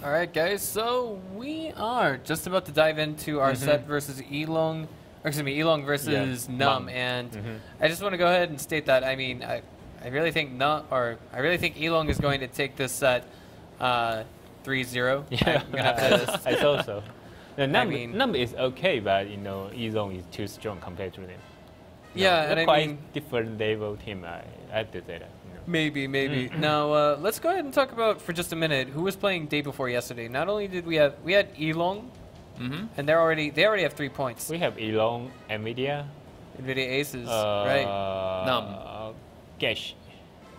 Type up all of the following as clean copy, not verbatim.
All right, guys. So we are just about to dive into our set versus ELONG, or excuse me, ELONG versus NUMB, and I just want to go ahead and state that I mean I really think ELONG is going to take this set 3-0. Yeah, I thought so. The NUMB is okay, but you know, ELONG is too strong compared to them. Yeah, and I quite mean, different level team. I have to say that. Maybe. Now let's go ahead and talk about for just a minute who was playing day before yesterday. Not only did we had ELONG, and they already have 3 points. We have ELONG, NVIDIA Aces, right? NUMB, Gash.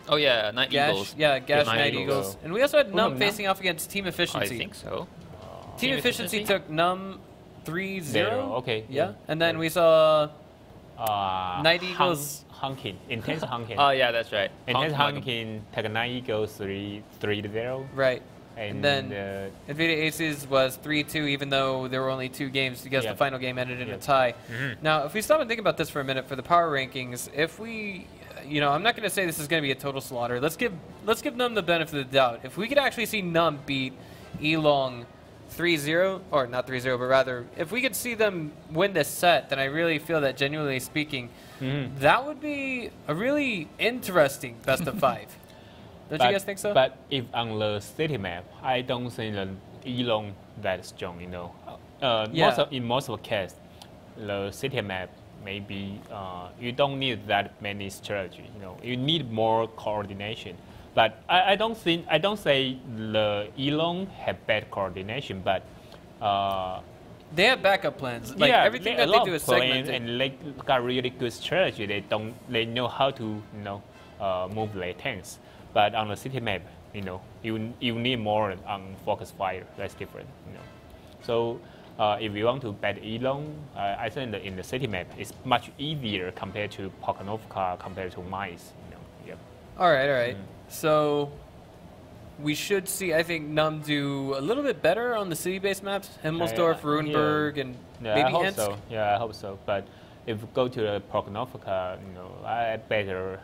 Oh yeah, Night Eagles. Yeah, Gash, Night Night Eagles. And we also had NUMB facing off against Team Efficiency. I think so. Team Efficiency took NUMB 3-0. Okay. Yeah, and then we saw Night Eagles. Intense Hunking. Oh yeah, that's right. Intense Hunking took Night Eagles 3-0. Right. And then NVIDIA Aces was 3-2, even though there were only 2 games because the final game ended in a tie. Now, if we stop and think about this for a minute for the power rankings, if we, you know, I'm not going to say this is going to be a total slaughter. Let's give NUMB the benefit of the doubt. If we could actually see NUMB beat ELONG 3-0, or not 3-0, but rather, if we could see them win this set, then I really feel that, genuinely speaking, that would be a really interesting best of 5. Don't you guys think so? But if on the city map, I don't think the ELONG that strong, you know. In most of the case, the city map, maybe you don't need that many strategy, you know. You need more coordination. But I don't say the ELONG have bad coordination, but they have backup plans. Like everything that they do is segmented. And they got really good strategy. They know how to, you know, move their tanks. But on the city map, you know, you need more on focus fire. That's different, you know. So if you want to bet ELONG, I think that in the city map it's much easier compared to Pokanovka, compared to Mice, you know. Yep. All right. So we should see, I think, NUMB do a little bit better on the city-based maps, Himmelsdorf, Runeberg, and maybe I hope Insk. so. Yeah, I hope so. But if we go to the Pokanovka, you know, I better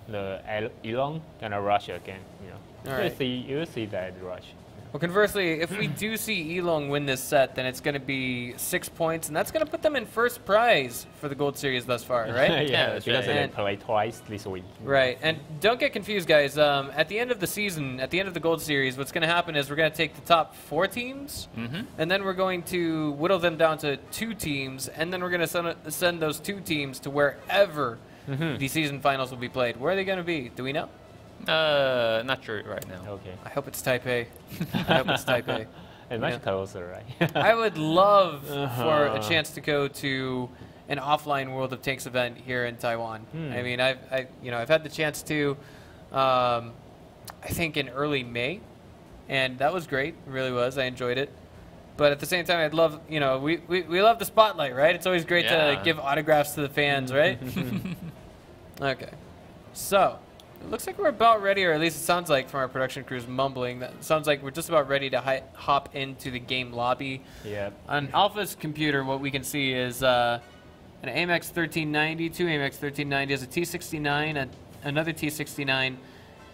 the ELONG than a Russia again. You know, you'll see that rush. Well, conversely, if we do see ELONG win this set, then it's going to be 6 points, and that's going to put them in first prize for the Gold Series thus far, right? Yeah, because they played twice this week. Right, and don't get confused, guys. At the end of the season, at the end of the Gold Series, what's going to happen is we're going to take the top 4 teams, and then we're going to whittle them down to 2 teams, and then we're going to send those 2 teams to wherever the season finals will be played. Where are they going to be? Do we know? Not sure right now. Okay. I hope it's Taipei. I hope it's Taipei. It's much closer, right? I would love for a chance to go to an offline World of Tanks event here in Taiwan. I mean, I've had the chance to, I think in early May, and that was great. It really was. I enjoyed it. But at the same time, I'd love, you know, we love the spotlight, right? It's always great to give autographs to the fans, right? Okay. So, it looks like we're about ready, or at least it sounds like from our production crews mumbling, that it sounds like we're just about ready to hop into the game lobby. Yeah. On Alpha's computer, what we can see is an AMX 1390, 2 AMX 1390s, a T69, another T69,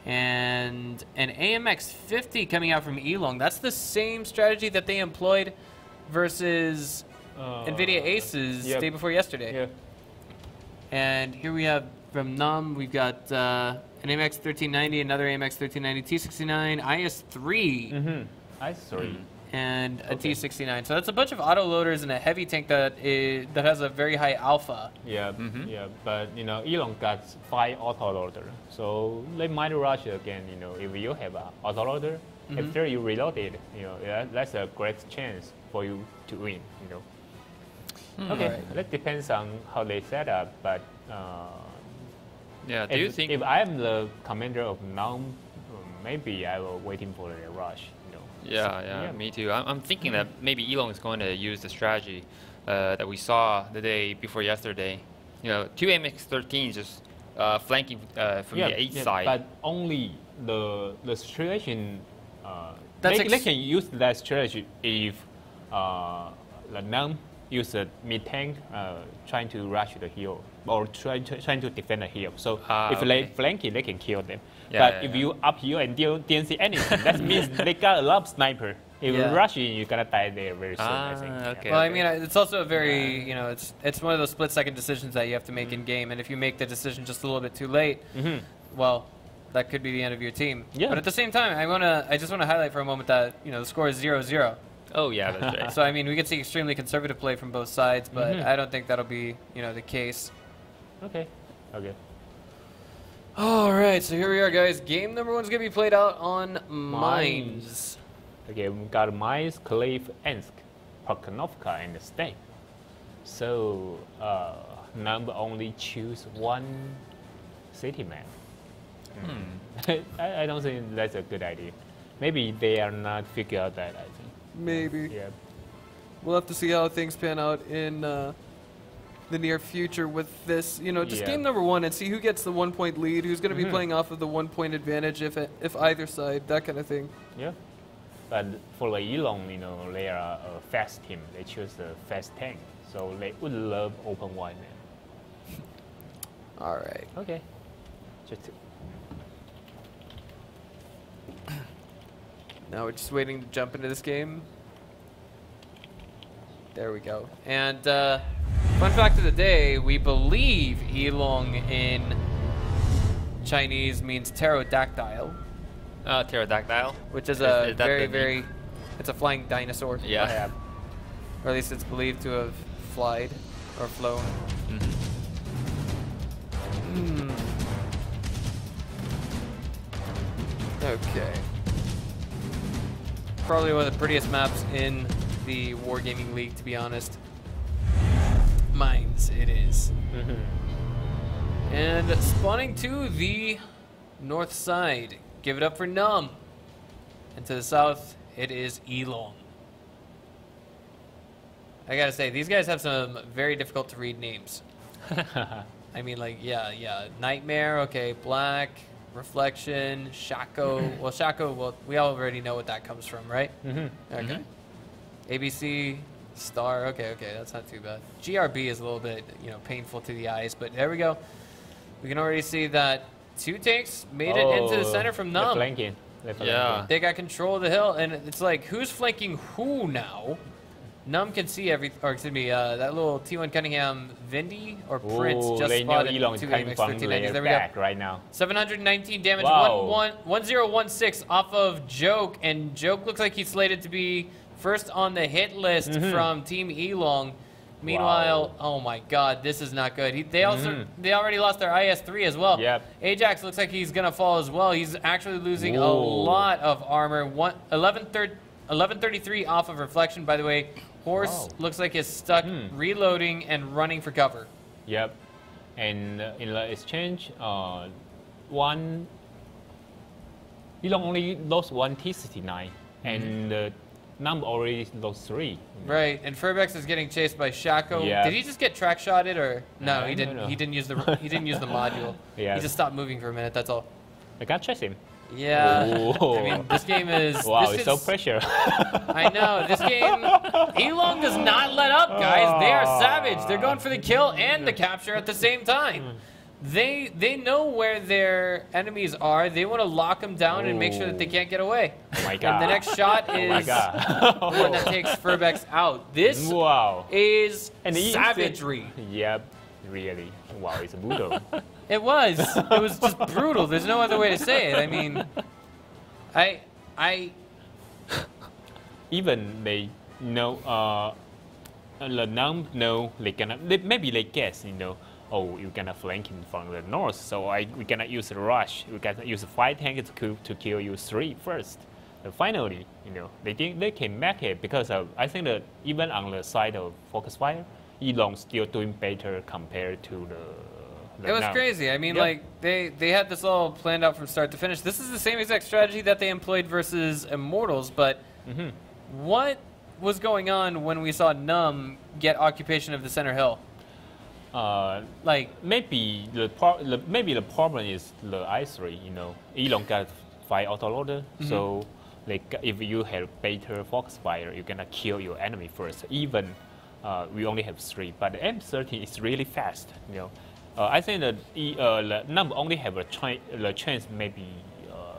and an AMX 50 coming out from ELONG. That's the same strategy that they employed versus NVIDIA Aces day before yesterday. Yeah. And here we have from NUMB, we've got an AMX 1390, another AMX 1390, T69, IS-3. IS-3. And a T69. So that's a bunch of autoloaders and a heavy tank that has a very high alpha. Yeah, but you know, ELONG got 5 autoloader, so they might rush again. You know, if you have an autoloader, after you reload it, you know, that's a great chance for you to win. You know. Okay, that depends on how they set up, but. Yeah, do you think if I'm the commander of NUMB, maybe I will waiting for the rush. You know. Yeah, me too. I'm thinking that maybe ELONG is going to use the strategy that we saw the day before yesterday. You know, 2 MX-13 just flanking from the 8 side. But only the situation. They can use that strategy if the NUMB use a mid tank trying to rush the hill or trying to defend the hill. So if they flank it, they can kill them. But if you up here and didn't see anything, that means they got a lot of sniper. If you rush in, you're gonna die there very soon. I think. Okay. Well, I mean, it's also a very, you know, it's one of those split-second decisions that you have to make in game, and if you make the decision just a little bit too late, well, that could be the end of your team. Yeah. But at the same time, I just want to highlight for a moment that, you know, the score is 0-0. Oh yeah, that's right. So I mean, we could see extremely conservative play from both sides, but I don't think that'll be, you know, the case. Okay. Okay. All right, so here we are, guys. Game number 1 is gonna be played out on Mines. Okay, we got Mines, Cliff, Ensk, Pokrovka, and Stake. So NUMB only choose one city map. I don't think that's a good idea. Maybe they are not figure out that. I think. Maybe. Yeah. We'll have to see how things pan out in the near future with this. You know, just game number 1 and see who gets the 1-point lead, who's going to be playing off of the 1-point advantage if either side, that kind of thing. Yeah. But for the ELONG, you know, they are a fast team. They choose the fast tank, so they would love open wide man. All right. Okay. Just. Now we're just waiting to jump into this game. There we go. And fun fact of the day, we believe ELONG in Chinese means pterodactyl. Pterodactyl. Which is Is that very, it's a flying dinosaur. Yeah. Or at least it's believed to have flied or flown. Okay. Probably one of the prettiest maps in the Wargaming League, to be honest. Mines, it is. And spawning to the north side. Give it up for NUMB. And to the south, it is ELONG. I gotta say, these guys have some very difficult to read names. I mean, like, yeah. Nightmare, okay. Black, Reflection, Shaco. Well, Shaco, well, we already know what that comes from, right? Okay. ABC, Star, okay, that's not too bad. GRB is a little bit, you know, painful to the eyes, but there we go. We can already see that 2 tanks made it into the center from NUMB. Flanking. Yeah. They got control of the hill, and it's like, who's flanking who now? NUMB can see that little T1 Cunningham Vindy or Prince just they spotted know ELONG 2 coming AMX from 1390s. There we back go. right now. 719 damage, Wow. 1016 off of Joke, and Joke looks like he's slated to be first on the hit list from Team ELONG. Meanwhile, oh my God, this is not good. They already lost their IS-3 as well. Yep. Ajax looks like he's gonna fall as well. He's actually losing a lot of armor. 1133 off of Reflection, by the way. Horse looks like he's stuck reloading and running for cover. Yep. And in the exchange, ELONG only lost 1 T-69, and NUMB already lost 3. Right, and Furbex is getting chased by Shaco. Yeah. Did he just get track shotted, or no? He I didn't. don't know. He didn't use the module. Yeah. He just stopped moving for a minute. That's all. I can't chase him. Yeah. Ooh. I mean, this game is. Wow, this it's so is- pressure. I know. This game, ELONG does not let up, guys. They are savage. They're going for the kill and the capture at the same time. They know where their enemies are. They want to lock them down and make sure that they can't get away. Oh my God. And the next shot is Oh my God. the one that takes Furbex out. This Wow. is And he savagery. Yep, really. Wow, it's brutal. It was. It was just brutal. There's no other way to say it. I mean, I Even they know, the NUMB know maybe they guess, you know, oh, you're gonna flank him from the north, so we cannot use a rush. We cannot use a 5 tank to kill you 3 first. And finally, you know, they think they can make it because I think that even on the side of focus fire, ELONG still doing better compared to the It was NUMB. crazy. I mean, Yep. like, they had this all planned out from start to finish. This is the same exact strategy that they employed versus Immortals, but what was going on when we saw NUMB get occupation of the center hill? Like, Maybe the problem is the I3. You know, ELONG got 5 autoloader, so if you have better focus fire, you're gonna kill your enemy first. Even we only have 3, but the M30 is really fast. You know, I think that the NUMB only have the chance maybe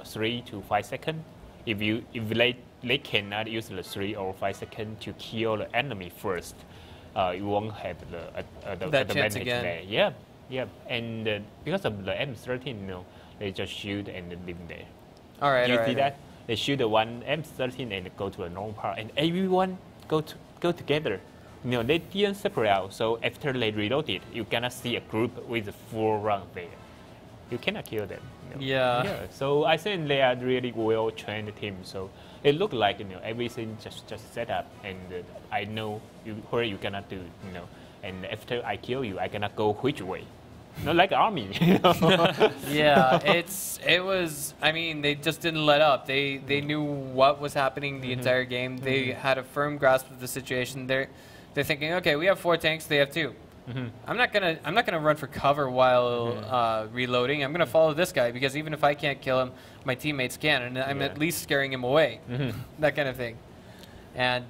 3 to 5 seconds. If they they cannot use the 3 or 5 seconds to kill the enemy first, you won't have the advantage again. there. Yeah, yeah. And because of the M13, you know, they just shoot and leave there. All right. You see that? They shoot the one M13 and go to a normal part, and everyone go together. You know, they didn't separate out. So after they reloaded, you cannot see a group with a full round there. You cannot kill them. You know? Yeah. So I think they are really well trained team. So it looked like, you know, everything just set up, and I know where you cannot do. You know, and after I kill you, I cannot go which way. Not like army. You know? Yeah, it was. I mean, they just didn't let up. They knew what was happening the entire game. They had a firm grasp of the situation. They're thinking, okay, we have 4 tanks. They have 2. I'm not gonna run for cover while reloading. I'm gonna follow this guy because even if I can't kill him, my teammates can, and I'm at least scaring him away. That kind of thing. And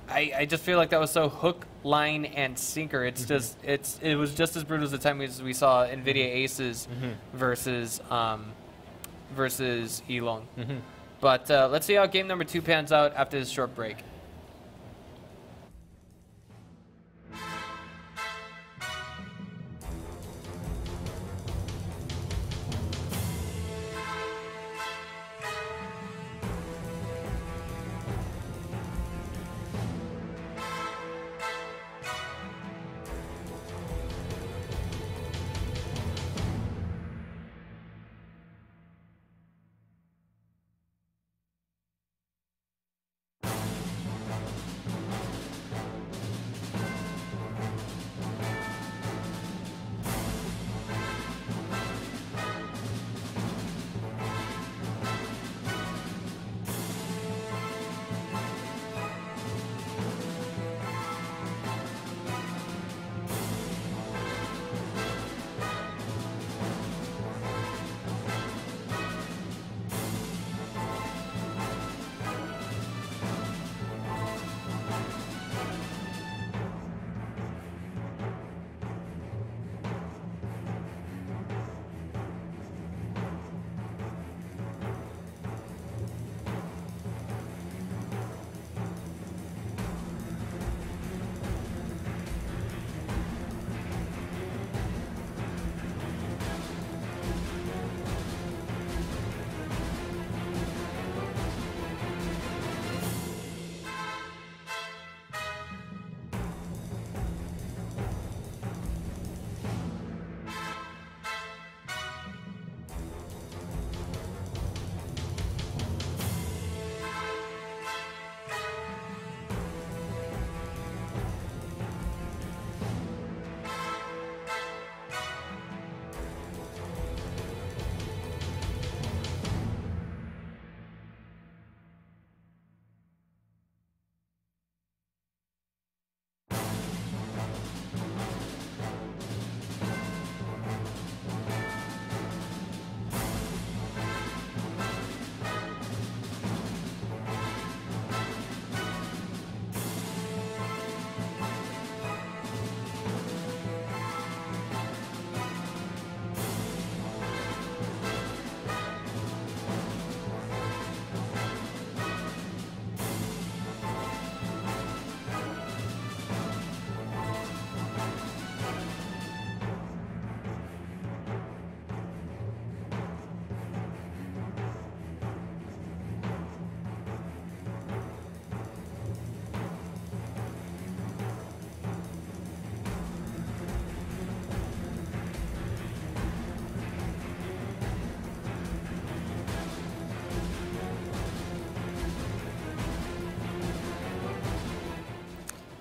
I just feel like that was so hook, line, and sinker. It's just it was just as brutal as the time we saw NVIDIA Aces versus ELONG. But let's see how game number 2 pans out after this short break.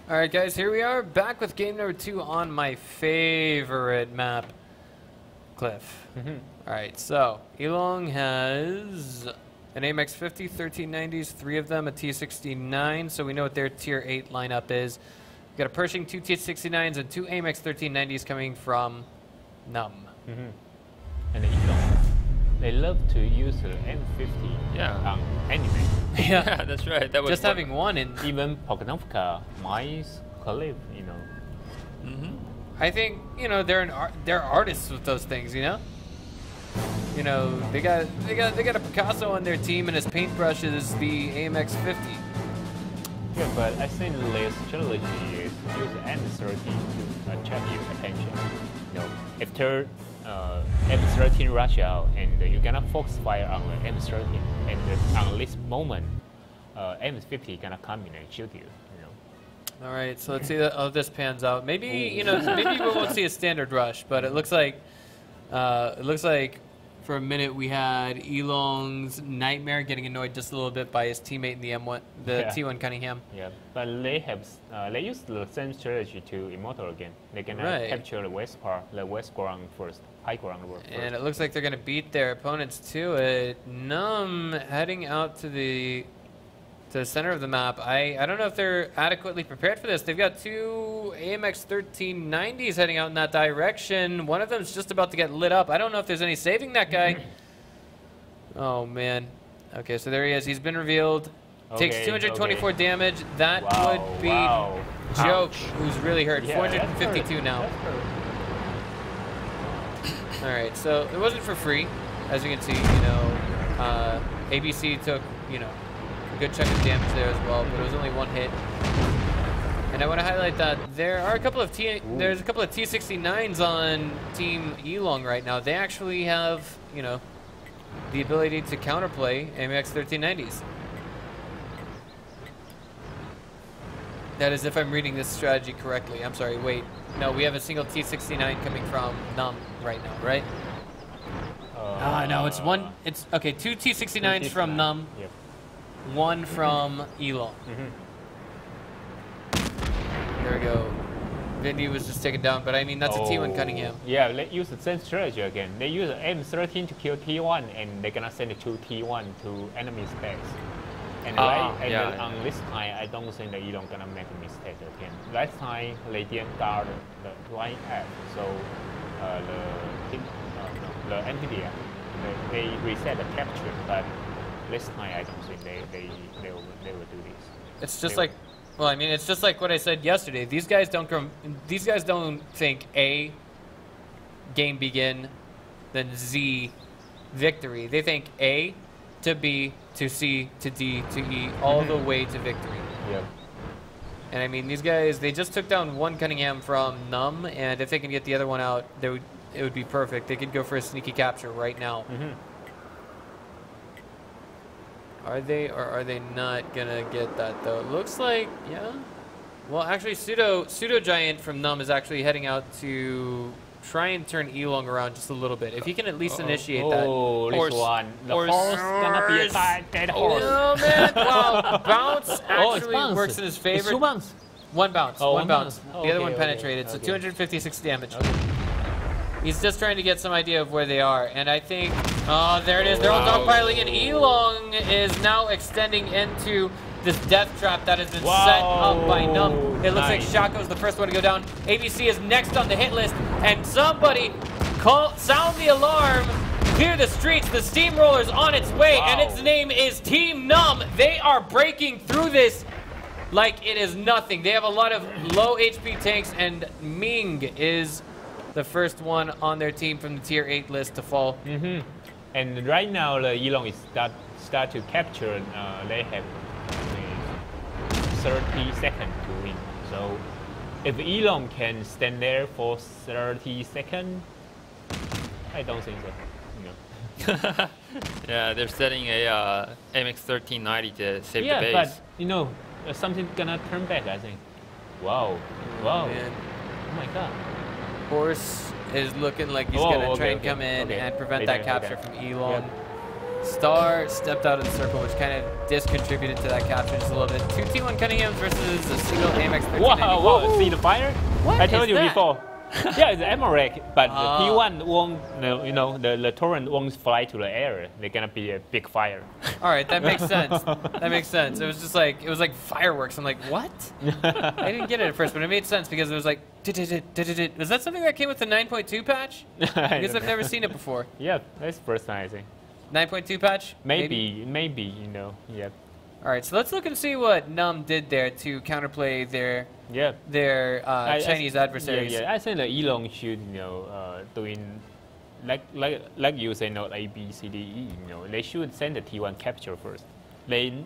All right, guys, here we are back with game number 2 on my favorite map, Cliff. All right, so ELONG has an AMX 50, 1390s, 3 of them, a T69, so we know what their tier 8 lineup is. We've got a Pershing, 2 T69s, and 2 AMX 1390s coming from NUMB. And ELONG, they love to use the M50 on anime. Yeah, that's right. That was just having one in. Even Pognovka, Mice, Cliff, you know. I think, you know, they're artists with those things, you know? you know, they got a Picasso on their team, and his paintbrush is the AMX 50. Yeah, but I think the strategy is use M13 to attract your attention. You know, after M13 rush out, and you're gonna focus fire on the M13, and on this moment, M50 gonna come in and shoot you. All right, so let's see how this pans out. Maybe you know, maybe we won't see a standard rush, but it looks like for a minute we had Elong's Nightmare getting annoyed just a little bit by his teammate in the M1, T1 Cunningham. Yeah, but they use the same strategy to Immortal again. They can capture the west ground first, high ground first. And it looks like they're going to beat their opponents to it. NUMB heading out to the center of the map. I don't know if they're adequately prepared for this. They've got two AMX 1390s heading out in that direction. One of them's just about to get lit up. I don't know if there's any saving that guy. Oh, man. Okay, so there he is. He's been revealed. Takes 224 damage. That would be Joke, who's really hurt. 452 now. All right, so it wasn't for free. As you can see, you know, ABC took, you know, good chunk of damage there as well, but it was only one hit. And I want to highlight that there are a couple of there's a couple of T69s on Team ELONG right now. They actually have, you know, the ability to counterplay AMX 1390s. That is if I'm reading this strategy correctly. I'm sorry, wait. No, we have a single T69 coming from NUMB right now, right? No, it's one. It's okay. Two T69s from NUMB. Yep. One from ELONG. There we go. Vindy was just taken down, but I mean, that's a T1 Cunningham. Yeah, they use the same strategy again. They use M13 to kill T1, and they're gonna send it to T1 to enemy space. And on this time, I don't think that ELONG gonna make a mistake again. Last time, they didn't guard the line F, so the NVIDIA, they reset the capture, but this time I don't think they will do this. It's just like, well, I mean, it's just like what I said yesterday. These guys don't think A, game begin, then Z, victory. They think A to B to C to D to E, all the way to victory. Yep. And I mean, these guys, they just took down one Cunningham from NUMB, and if they can get the other one out, it would be perfect. They could go for a sneaky capture right now. Are they or are they not gonna get that though? It looks like, yeah. Well, actually, Pseudo Giant from NUMB is actually heading out to try and turn ELONG around just a little bit. If he can at least initiate that. Oh, this one. The horse gonna be a dead horse. Oh man! Wow, bounce actually works in his favor. It's 2 bounce. One bounce. One bounce. Oh, the other one penetrated, so 256 damage. He's just trying to get some idea of where they are, and I think, oh, there it is. They're all dogpiling, and ELONG is now extending into this death trap that has been set up by NUMB. It looks like Shaco's the first one to go down. ABC is next on the hit list, and somebody sound the alarm, clear the streets. The steamroller's on its way, and its name is Team NUMB. They are breaking through this like it is nothing. They have a lot of low HP tanks, and Ming is the first one on their team from the tier 8 list to fall. And right now, the ELONG is start to capture. They have 30 seconds to win. So if ELONG can stand there for 30 seconds, I don't think so. No. Yeah, they're setting a MX 1390 to save the base. Yeah, but you know, something's gonna turn back, I think. Wow. Man. Oh my god. Horse is looking like he's going to try and come in and prevent that capture from ELONG. Star stepped out of the circle, which kind of discontributed to that capture just a little bit. Two T1 Cunninghams versus a single AMX 1390. Whoa, see the fire? What I told you that? before. Yeah, it's Emmerich, but the T1 won't, you know, the torrent won't fly to the air. They're gonna be a big fire. All right, that makes sense. That makes sense. It was just like, it was like fireworks. I'm like, what? I didn't get it at first, but it made sense because it was like, was that something that came with the 9.2 patch? Because I've never seen it before. Yeah, that's first time, I think. 9.2 patch? Maybe, you know, yeah. All right, so let's look and see what NUMB did there to counterplay their Chinese adversaries. Yeah, I think the ELONG should, you know, doing like you say, not A, B, C, D, E. They should send the T1 capture first. Then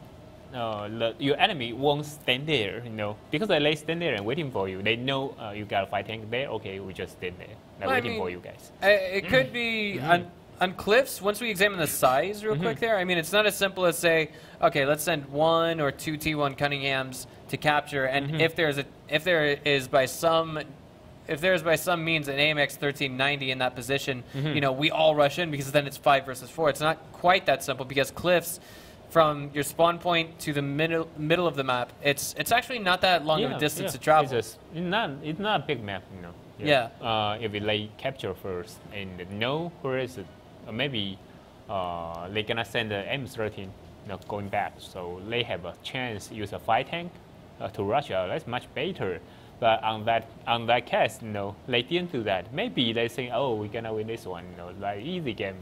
your enemy won't stand there, because they stand there and waiting for you. They know you got a fight tank there. Okay, we just stand there, waiting for you guys. It could be on cliffs. Once we examine the size real quick there, I mean, it's not as simple as say, okay, let's send 1 or 2 T1 Cunninghams to capture, and if there is by some means an AMX 1390 in that position, we all rush in, because then it's 5 versus 4. It's not quite that simple, because cliffs, from your spawn point to the middle of the map, it's actually not that long of a distance to travel. It's not a big map, if they capture first and know where is it, maybe they're gonna send the M13 going back, so they have a chance to use a fight tank to rush out. That's much better. But on that case, they didn't do that. Maybe they think, oh, we're gonna win this one, like easy game,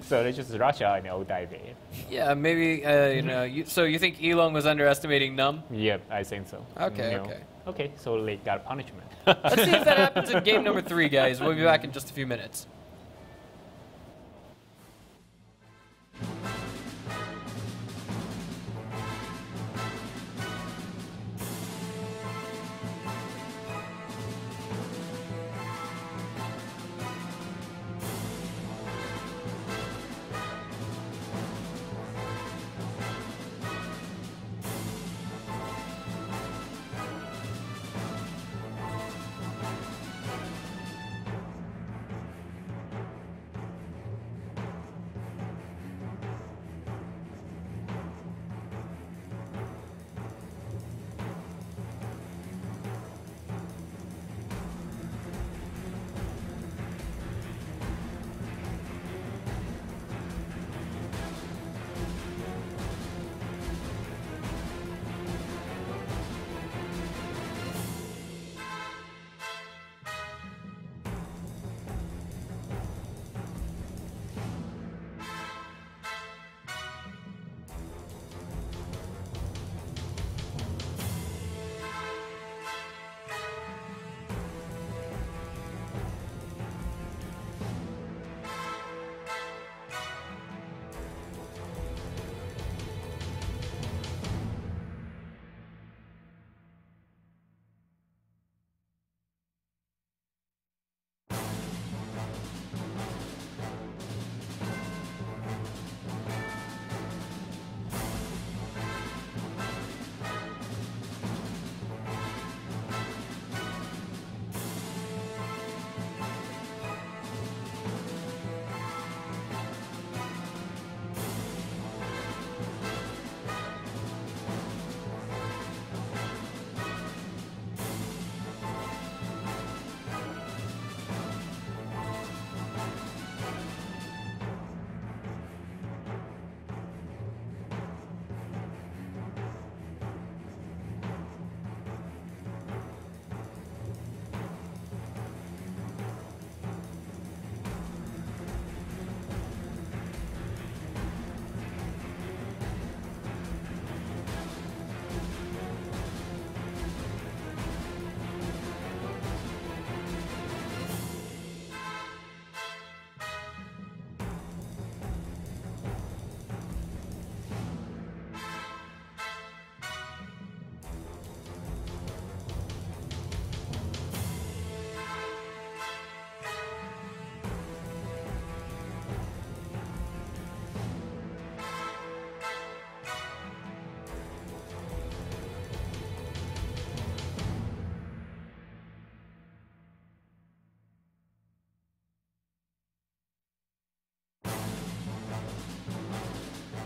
so they just rush out and all die there. Yeah, maybe so you think ELONG was underestimating NUMB? Yep, I think so. Okay. So they got punishment. Let's see if that happens in game number 3, guys. We'll be back in just a few minutes.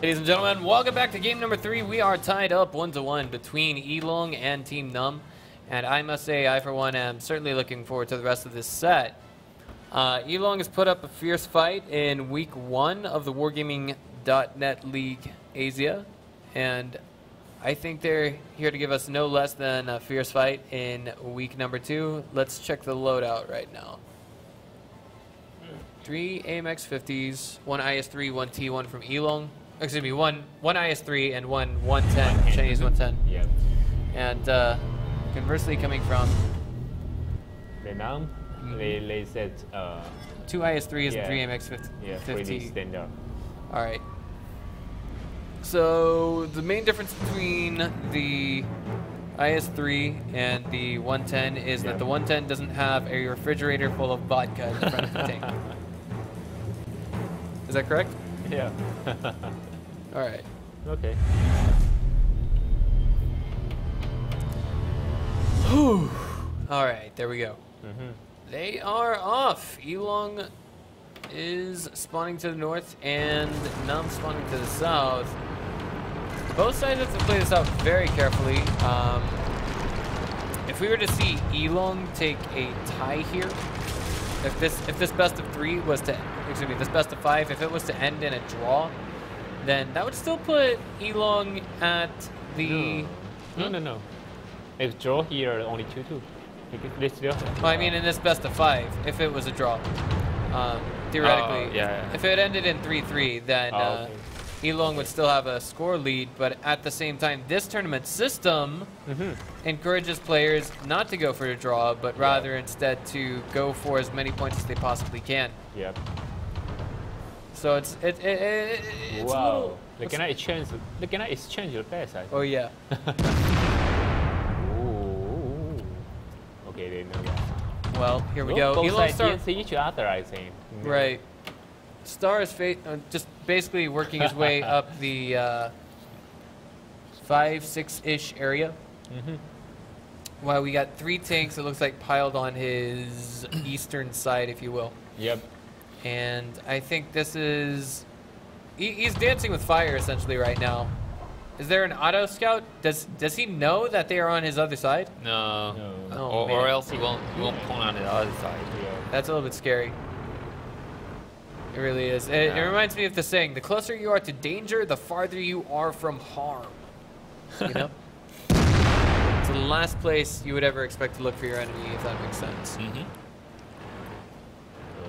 Ladies and gentlemen, welcome back to game number 3. We are tied up 1-1 between ELONG and Team NUMB. And I must say, I for one am certainly looking forward to the rest of this set. ELONG has put up a fierce fight in week 1 of the Wargaming.net League Asia. And I think they're here to give us no less than a fierce fight in week number 2. Let's check the loadout right now. 3 AMX 50s, 1 IS-3, 1 T1 from ELONG. Excuse me, one IS-3 and one 110, Chinese 110. Yep. And conversely, coming from Vietnam, They said 2 IS-3s yeah. and 3 MX-50. yeah, pretty standard. All right. So the main difference between the IS-3 and the 110 is that the 110 doesn't have a refrigerator full of vodka in front of the tank. Is that correct? Yeah. All right. Okay. All right, there we go. They are off. ELONG is spawning to the north and NUMB spawning to the south. Both sides have to play this out very carefully. If we were to see ELONG take a tie here, if this best of 3 was to, excuse me, this best of 5, if it was to end in a draw, then that would still put ELONG at the. No. If draw here, only 2-2. They still. Well, I mean, in this best of 5, if it was a draw, theoretically, if it ended in 3-3, then ELONG would still have a score lead. But at the same time, this tournament system encourages players not to go for a draw, but rather instead to go for as many points as they possibly can. Yep. So it's wow. They cannot exchange the best. I think. Oh yeah. Ooh. Okay, they know that. Well, here we go. Both ELONG sides didn't see each other, I think. Right. Star is just basically working his way up the 5-6-ish area. While we got 3 tanks, it looks like, piled on his eastern side, if you will. Yep. And I think this is... He's dancing with fire, essentially, right now. Is there an auto scout? Does he know that they are on his other side? No. Oh, or else he won't pull on the other side. Yeah. That's a little bit scary. It really is. It reminds me of the saying, the closer you are to danger, the farther you are from harm. You know? It's the last place you would ever expect to look for your enemy, if that makes sense. So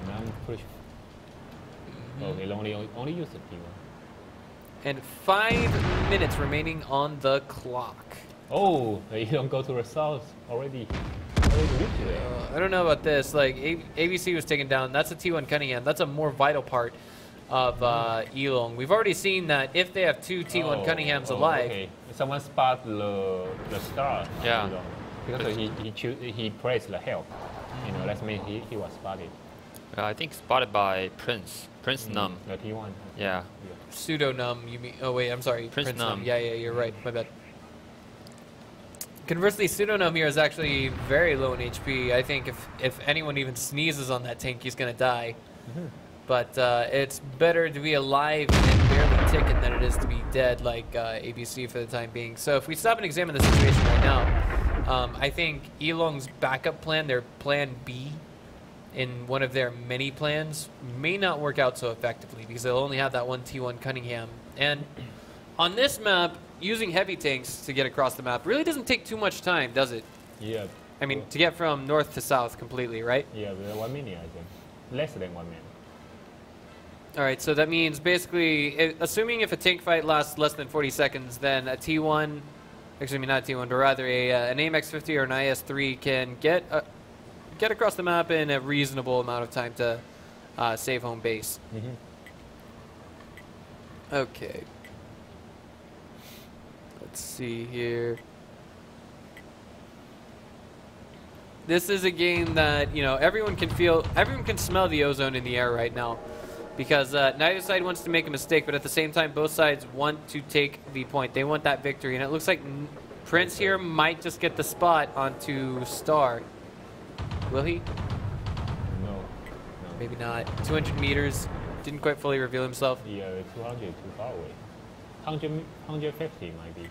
now push. Oh, he'll only use the P1. And 5 minutes remaining on the clock. Oh, you don't go to the south already. I don't know about this. Like, ABC was taken down. That's a T1 Cunningham. That's a more vital part of ELONG. We've already seen that if they have 2 T1 Cunninghams alive. Okay. Someone spot the star. Yeah. Because he pressed the help. You know, that means he was spotted. I think spotted by Prince NUMB. The T1. Yeah. Pseudo NUMB, you mean? Oh wait, I'm sorry. Prince NUMB. Yeah, you're right. My bad. Conversely, Pseudo NUMB here is actually very low in HP. I think if anyone even sneezes on that tank, he's gonna die. But it's better to be alive and barely ticking than it is to be dead, like ABC for the time being. So if we stop and examine the situation right now, I think ELONG's backup plan, their plan B, in one of their many plans, may not work out so effectively because they'll only have that 1 T1 Cunningham. And on this map, using heavy tanks to get across the map really doesn't take too much time, does it? Yeah. I mean, to get from north to south completely, right? Yeah, 1 minute, I think. Less than 1 minute. All right, so that means basically, assuming if a tank fight lasts less than 40 seconds, then a T1, excuse me, not a T1, but rather an AMX-50 or an IS-3 can get across the map in a reasonable amount of time to save home base. Okay. Let's see here. This is a game that, you know, everyone can smell the ozone in the air right now. Because neither side wants to make a mistake, but at the same time, both sides want to take the point. They want that victory, and it looks like Prince here might just get the spot onto Star. Will he? No. Maybe not. 200 meters. Didn't quite fully reveal himself. Yeah, 200 too far away. 150 might be.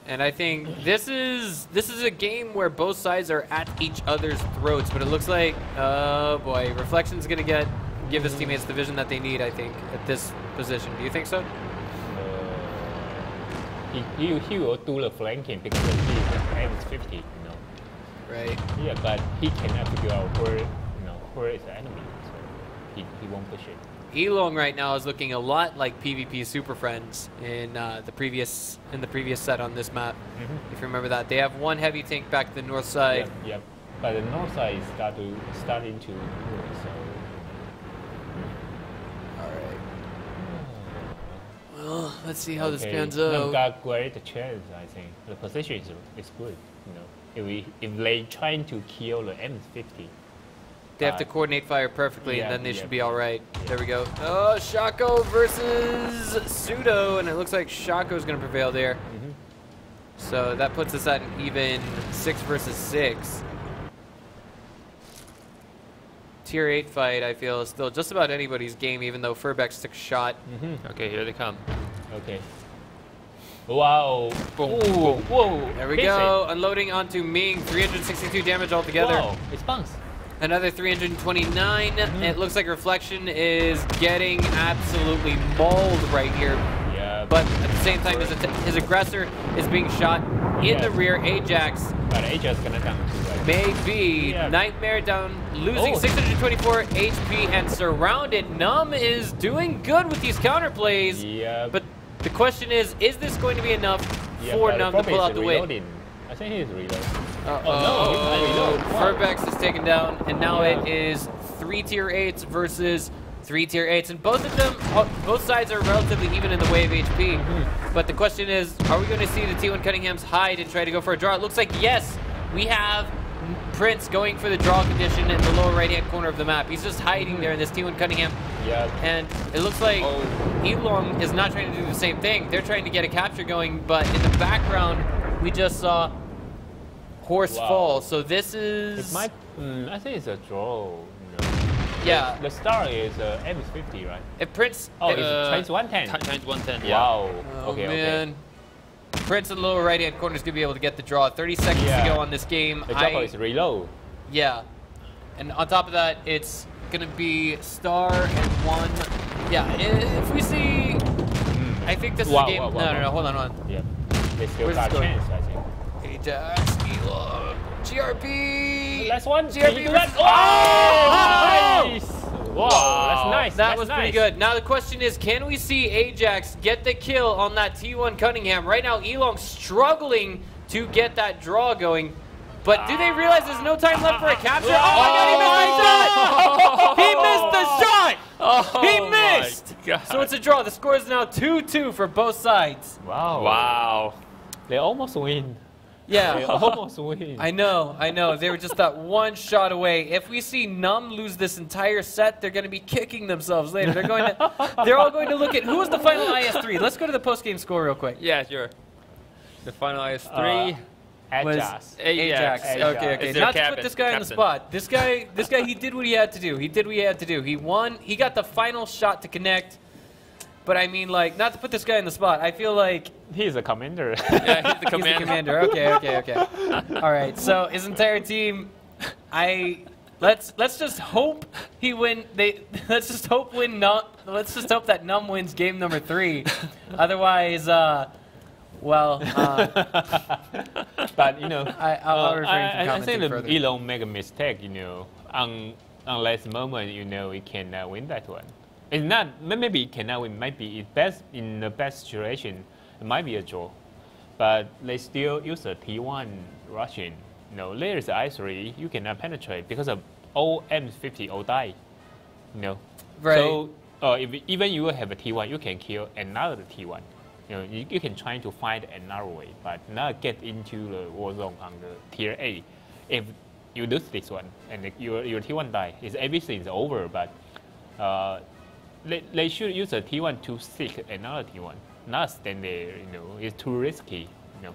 And I think this is a game where both sides are at each other's throats, but it looks like, oh boy, Reflection's gonna give his teammates the vision that they need, I think, at this position. Do you think so? He will do the flanking because he is 50, you know. Right. Yeah, but he cannot figure out where is the enemy, so he won't push it. ELONG right now is looking a lot like PvP Super Friends in the previous set on this map. If you remember that, they have 1 heavy tank back to the north side. Yep. But the north side is starting to move, so. All right. Well, let's see how this pans NUMB out. got great chance, I think. The position is good, you know. If they trying to kill the M50. They have to coordinate fire perfectly, and then they should be all right. Yeah. There we go. Oh, Shako versus Pseudo, and it looks like Shako is going to prevail there. Mm-hmm. So that puts us at an even 6 versus 6. Tier 8 fight, I feel, is still just about anybody's game, even though Furbex took a shot. Mm-hmm. Okay, here they come. Okay. Wow. Boom, Ooh, boom. Whoa. There we go. Unloading onto Ming. 362 damage altogether. Wow, it's bounced. Another 329. It looks like Reflection is getting absolutely mauled right here. Yeah. But at the same time, his aggressor is being shot in the rear. Ajax But Ajax gonna down too, right? maybe. Yeah. Nightmare down, losing Oh. 624 HP and surrounded. NUMB is doing good with these counterplays. Yeah. But the question is this going to be enough Yeah, for but NUMB to probably pull is out the win? reloading. I think he's reloading. Oh, no, he's not reloading. Wow. Furbex is taken down, and now Yeah. it is 3 tier 8s versus 3 tier 8s, and both of them, both sides are relatively even in the way of HP. But the question is, are we going to see the T1 Cunninghams hide and try to go for a draw? It looks like yes, we have Prince going for the draw condition in the lower right-hand corner of the map. He's just hiding there in this T1 Cunningham. Yeah. And it looks like ELONG is not trying to do the same thing. They're trying to get a capture going, but in the background, we just saw Horse fall. So this is... It might. I think it's a draw. No. Yeah. The star is M50, right? If Prince... Oh, it's times 110. Times 110, yeah. Wow. Oh, Okay. man. Prince in the lower right-hand corner is going to be able to get the draw. 30 seconds to go on this game. The Joppo is reload. Yeah. And on top of that, it's going to be star and 1. Yeah, if we see... I think this is a game... No, hold on. Yeah. They still Where's got a this going? chance, I think. Ajax, ELONG, GRP! Last one. GRP Nice. Oh! Wow, that's nice. That was pretty good. Now the question is, can we see Ajax get the kill on that T1 Cunningham? Right now, ELONG struggling to get that draw going. But do they realize there's no time left for a capture? Oh my god, he missed the shot! He missed! He missed! So it's a draw. The score is now 2-2 for both sides. Wow. Wow. They almost win. They Yeah. almost win. I know. They were just that one shot away. If we see NUMB lose this entire set, they're going to be kicking themselves later. They're all going to look at who was the final IS3. Let's go to the post-game score real quick. Yeah, sure. The final IS3 Ajax. Ajax. Okay. Is their Not to put this guy on the captain. spot. This guy, he did what he had to do. He won. He got the final shot to connect. But I mean, like, not to put this guy on the spot. I feel like He's a commander. Yeah, he's the he's the commander. commander. Okay. All right. So his entire team, let's just hope he win. Let's just hope that NUMB wins game number 3. Otherwise, But you know, I'll refrain from I commenting think the further. ELONG make a mistake. You know, on last moment, you know, it cannot win that one. It's not. Maybe it cannot win. Maybe it best in the best situation. It might be a draw, but they still use a T1 Russian. You know, there's I3. You cannot penetrate because of all M50 all die. You know. Right. So if even you have a T1, you can kill another T1. You know, you can try to find another way, but not get into the war zone on the tier A. If you lose this one and your T1 die, everything's over. But they should use a T1 to seek another T1, not stand there. You know, it's too risky. You know.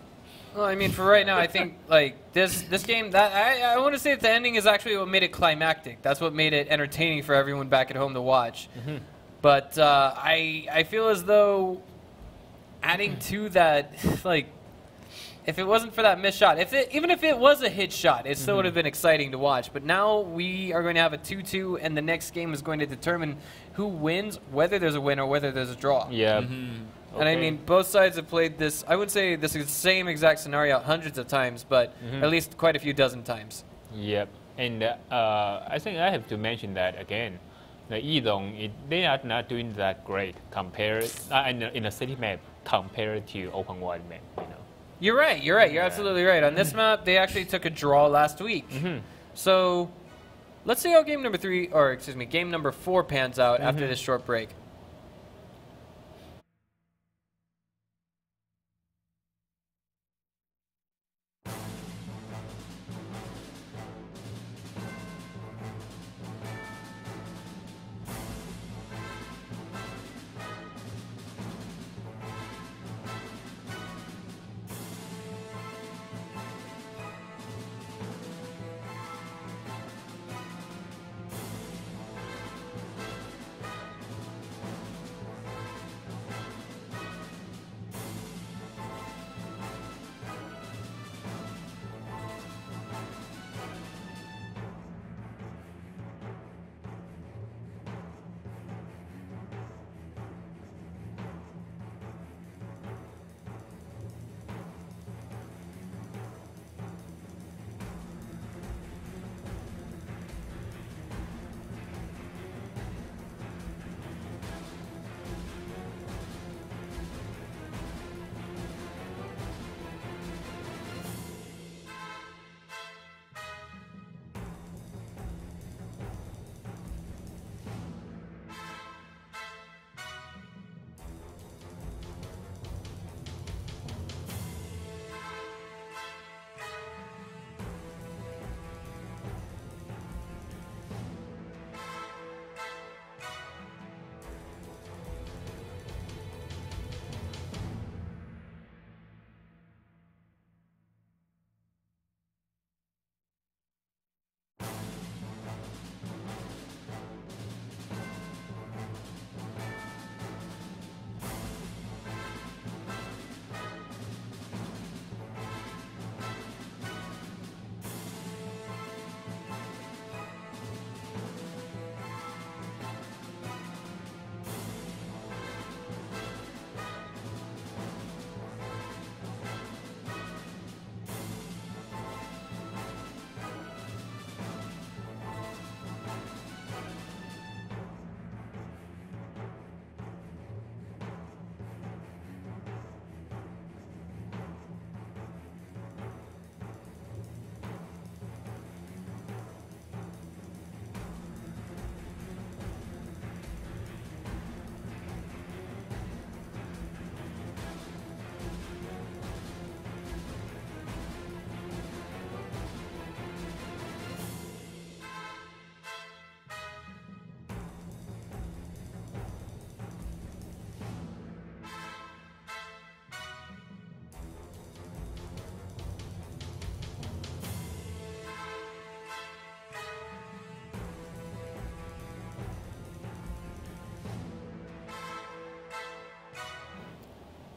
Well, I mean, for right now, I think like this game. That I want to say that the ending is actually what made it climactic. That's what made it entertaining for everyone back at home to watch. But I feel as though adding to that, like, if it wasn't for that missed shot, even if it was a hit shot, it still would have been exciting to watch. But now we are going to have a 2-2, and the next game is going to determine who wins, whether there's a win or whether there's a draw. Yeah. And I mean, both sides have played this, I would say this is the same exact scenario hundreds of times, but at least quite a few dozen times. Yep. And I think I have to mention that again. The ELONG, they are not doing that great compared in a city map compared to open wide map. You know. You're right. You're absolutely right. On this map, they actually took a draw last week. So let's see how game number 4 pans out after this short break.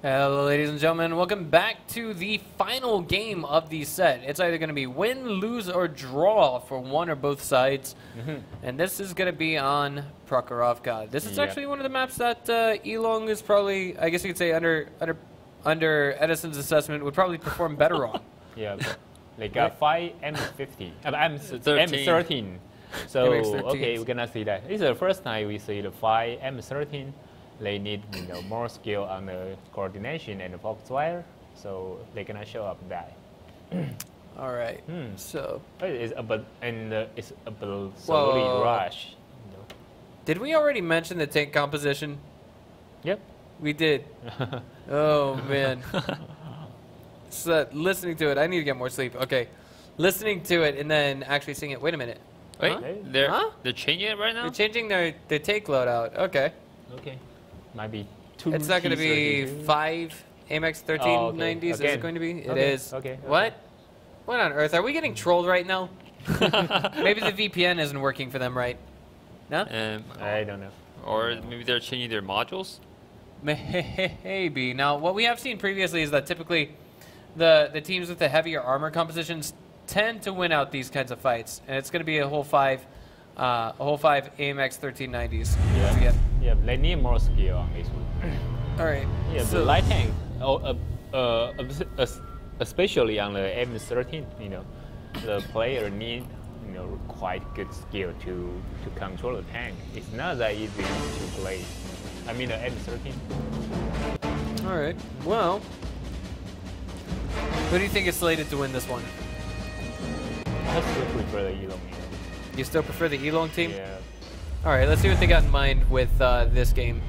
Hello, ladies and gentlemen. Welcome back to the final game of the set. It's either going to be win, lose, or draw for one or both sides. And this is going to be on Prokhorovka. This is actually one of the maps that ELONG is probably, I guess you could say, under Edison's assessment, would probably perform better on. Yeah, like 5 M50, M13. So, MX-13. okay, we're going to see that. This is the first time we see the 5 M13. They need more skill on the coordination and the focus wire, so they're gonna show up that. All right. So it's a bit slowly rush. Did we already mention the tank composition? Yep, we did. Oh man. So listening to it, I need to get more sleep. Okay, listening to it and then actually seeing it. Wait a minute. Wait, huh? they're changing it right now? They're changing their tank loadout. Okay. Okay. Might be 2. It's not going to be 5 AMX-1390s. Is it going to be? It is. Okay. What? What on earth? Are we getting trolled right now? Maybe the VPN isn't working for them right. No? I don't know. Or maybe they're changing their modules? Maybe. Now, what we have seen previously is that typically the teams with the heavier armor compositions tend to win out these kinds of fights. And it's going to be a whole 5 AMX-1390s. Yeah. Yeah, they need more skill on this one. All right. Yeah, so the light tank, especially on the M13, the player need quite good skill to control the tank. It's not that easy to play. I mean the M13. All right. Well, Who do you think is slated to win this one? I still prefer the ELONG. You still prefer the ELONG team? Yeah. All right, let's see what they got in mind with this game.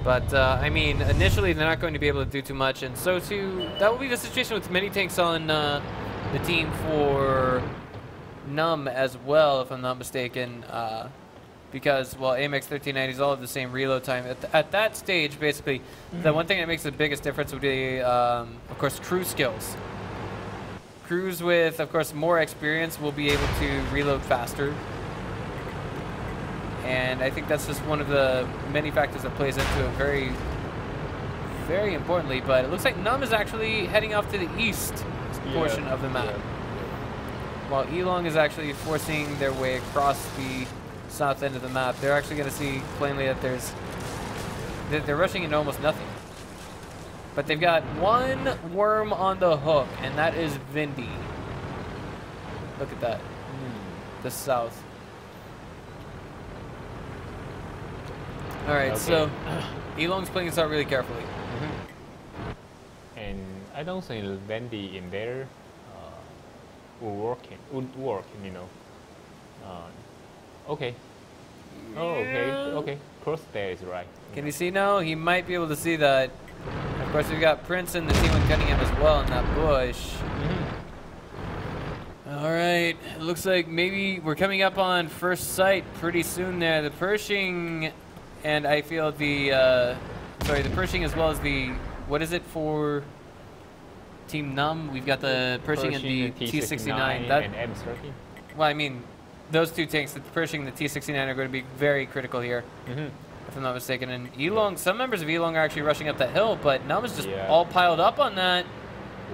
But, I mean, initially they're not going to be able to do too much, and so too, that will be the situation with many tanks on the team for NUMB as well, if I'm not mistaken, because, well, AMX-1390s all have the same reload time. At that stage, basically, the one thing that makes the biggest difference would be, of course, crew skills. Crews with, of course, more experience will be able to reload faster. And I think that's just one of the many factors that plays into it very, very importantly. But it looks like NUMB is actually heading off to the east portion of the map, while ELONG is actually forcing their way across the south end of the map. They're actually going to see plainly that they're rushing into almost nothing. But they've got one worm on the hook, and that is Vindy. Look at that. The south. All right, so ELONG's playing this out really carefully. And I don't think Vendy in there would work, you know. Okay. Yeah. Oh, okay. Cross there is right. Can you see now? He might be able to see that. Of course, we've got Prince and the T1 Cunningham as well in that bush. All right, it looks like maybe we're coming up on first sight pretty soon there. The Pershing, and I feel the Pershing as well as the, what is it for Team NUMB? We've got the Pershing and the T69. And M30. Well, I mean, those two tanks, the Pershing and the T69, are going to be very critical here, if I'm not mistaken. And ELONG, some members of ELONG are actually rushing up that hill, but NUMB is just all piled up on that.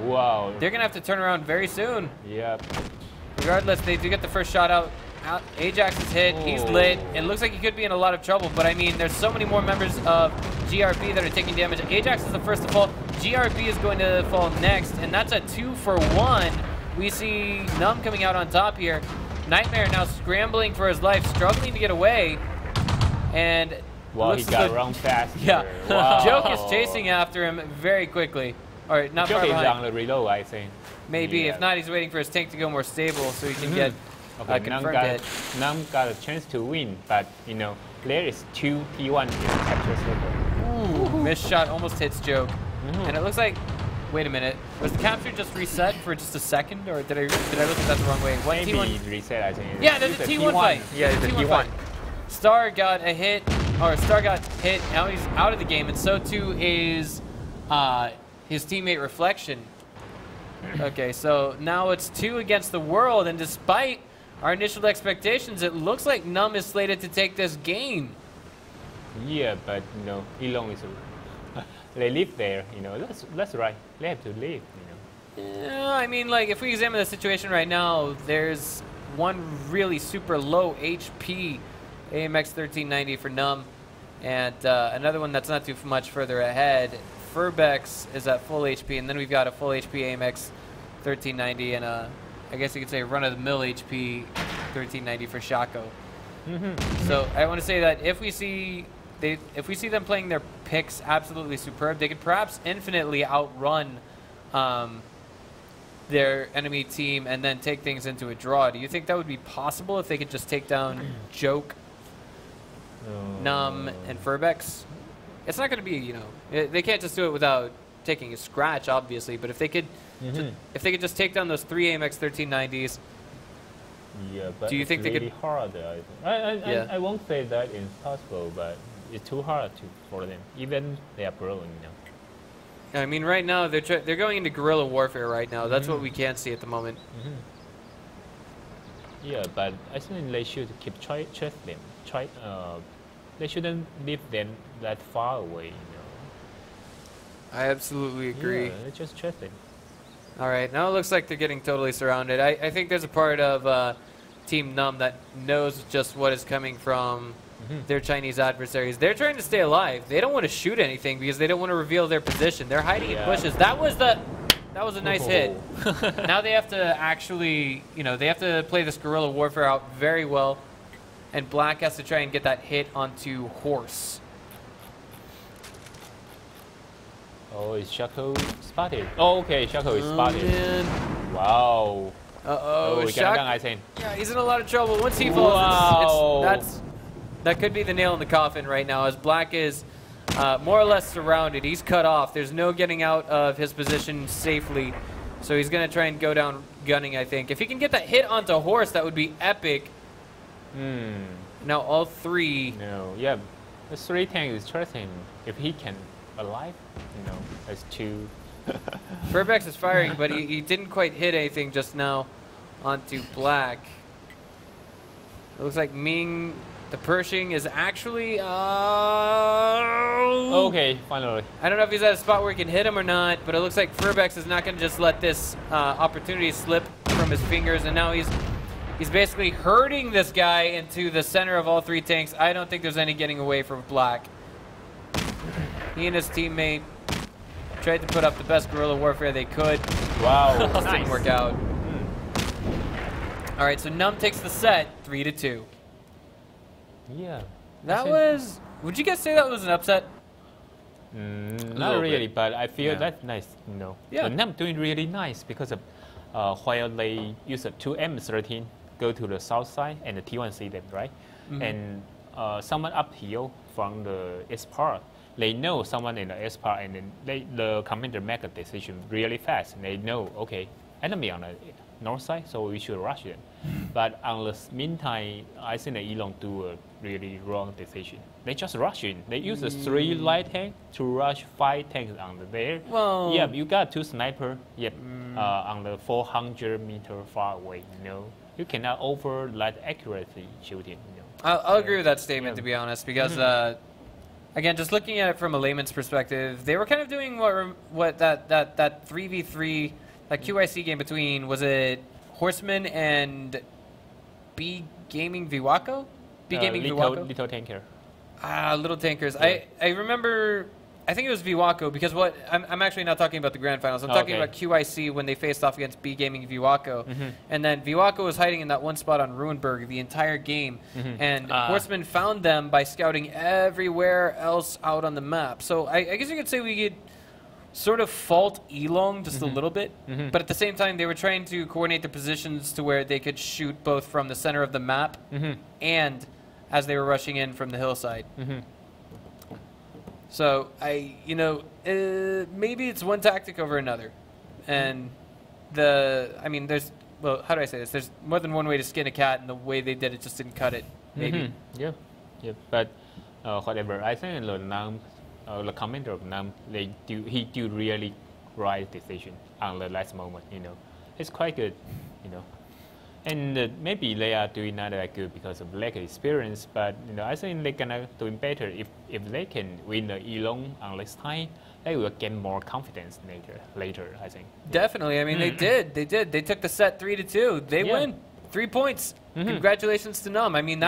Wow. They're going to have to turn around very soon. Yep. Regardless, they do get the first shot out. Ajax is hit. He's lit. It looks like he could be in a lot of trouble, but I mean, there's so many more members of GRB that are taking damage. Ajax is the first to fall. GRB is going to fall next, and that's a 2-for-1. We see NUMB coming out on top here. Nightmare now scrambling for his life, struggling to get away. And he got around fast. Yeah. Wow. Joke is chasing after him very quickly. All right, not Joke far is behind. on the reload, I think. Maybe. If not, he's waiting for his tank to go more stable so he can get a confirmed hit. NUMB got a chance to win, but, you know, there is 2 T1 in the capture circle. Ooh, missed shot almost hits Joke. And it looks like, wait a minute, was the capture just reset for just a second, or did I look at that the wrong way? Maybe T1 reset, I think. Yeah, there's a T1 fight. Yeah, it's a T1 fight. Star got a hit, or Star got hit. Now he's out of the game, and so too is his teammate Reflection. Okay, so now it's 2 against the world, and despite our initial expectations, it looks like NUMB is slated to take this game. Yeah, but you know, ELONG is they live there. You know, that's right. They have to live. You know. Yeah, I mean, like if we examine the situation right now, there's one really super low HP AMX-1390 for NUMB, and another one that's not too much further ahead. Furbex is at full HP, and then we've got a full HP AMX-1390 and a, I guess you could say, run-of-the-mill HP 1390 for Shaco. So I want to say that if we see them playing their picks absolutely superb, they could perhaps infinitely outrun their enemy team and then take things into a draw. Do you think that would be possible if they could just take down Joke, NUMB, and Furbex? It's not going to be, you know, they can't just do it without taking a scratch, obviously. But if they could, if they could just take down those 3 AMX-1390s, yeah, but do you think it's they really could? Hard, I think. I won't say that it's possible, but it's too hard for them. Even they are pro, you know. I mean, right now they're going into guerrilla warfare right now. That's what we can see at the moment. Yeah, but I think they should keep chase them. They shouldn't leave them that far away, you know. I absolutely agree. Yeah, just chase them. All right, now it looks like they're getting totally surrounded. I think there's a part of Team NUMB that knows just what is coming from their Chinese adversaries. They're trying to stay alive. They don't want to shoot anything because they don't want to reveal their position. They're hiding in bushes. That was a nice hit. Now they have to actually, you know, they have to play this guerrilla warfare out very well. And Black has to try and get that hit onto Horse. Oh, is Shaco spotted? Oh, okay, Shaco is spotted. Man. Wow. Uh-oh. Oh, Shaq, I think. yeah, he's in a lot of trouble. Once he falls, Wow. that could be the nail in the coffin right now, as Black is more or less surrounded. He's cut off. There's no getting out of his position safely. So he's going to try and go down gunning, I think. If he can get that hit onto Horse, that would be epic. Now all three. No, yeah. The 3 tank is interesting. If he can alive, that's 2. Furbex is firing, but he didn't quite hit anything just now onto Black. It looks like Ming, the Pershing, is actually... Okay, finally. I don't know if he's at a spot where he can hit him or not, but it looks like Furbex is not going to just let this opportunity slip from his fingers, and now he's basically herding this guy into the center of all 3 tanks. I don't think there's any getting away from Black. He and his teammate tried to put up the best guerrilla warfare they could. Wow, Almost nice. didn't work out. All right, so NUMB takes the set, 3-2. Yeah. That was... Would you guys say that was an upset? Not really, but I feel that's nice, Yeah. But NUMB doing really nice because of while they use a 2 M13 go to the south side and the T1 see them, right? And someone uphill from the S part, they know someone in the S part, and then the commander make a decision really fast. And they know, okay, enemy on the north side, so we should rush them. But on the meantime, I think the ELONG do a really wrong decision. They just rush in. They use a 3 light tank to rush 5 tanks on the there. Well, yeah, you got 2 sniper. Yep, on the 400 meter far away. You cannot over that accuracy shooting. I'll agree with that statement, to be honest, because again, just looking at it from a layman's perspective, they were kind of doing what that 3v3, that QIC game between, was it Horseman and B Gaming Viwako? B Gaming Viwako? Little tanker. Little tankers. Yeah. I remember, I think it was Viwako, because I'm actually not talking about the grand finals. I'm talking about QIC when they faced off against B Gaming Viwako. And then Viwako was hiding in that one spot on Ruinberg the entire game. And Horseman found them by scouting everywhere else out on the map. So I guess you could say we could sort of fault ELONG just a little bit. But at the same time, they were trying to coordinate their positions to where they could shoot both from the center of the map and as they were rushing in from the hillside. So maybe it's one tactic over another, and there's, well, how do I say this? There's more than one way to skin a cat, and the way they did it just didn't cut it. Maybe. Yeah. But whatever, I think the NUMB, the commander of NUMB, he do really right decision on the last moment. It's quite good. And maybe they are doing not that good because of lack of experience, but I think they're gonna doing better if they can win the ELONG on this time. They will gain more confidence later. I think. Definitely. I mean, they did. They took the set 3-2. They win 3 points. Congratulations to NUMB. I mean,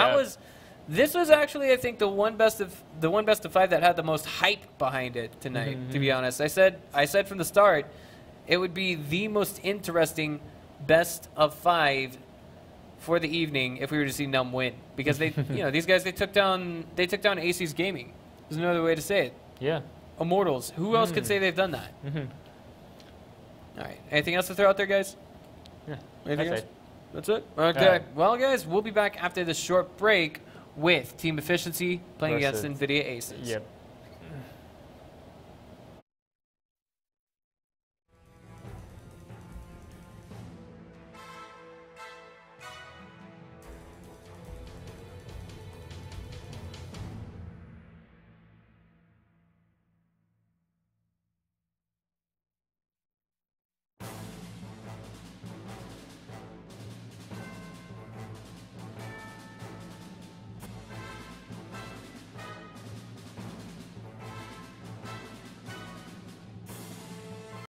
this was actually, I think, the one best of 5 that had the most hype behind it tonight. To be honest, I said from the start, it would be the most interesting best of 5 for the evening if we were to see NUMB win, because they, these guys, they took down AC's Gaming. There's no other way to say it. Yeah. Immortals. Who else could say they've done that? All right. Anything else to throw out there, guys? Yeah. Anything else? It. That's it? Okay. Well, guys, we'll be back after this short break with Team Efficiency playing against NVIDIA Aces. Yep.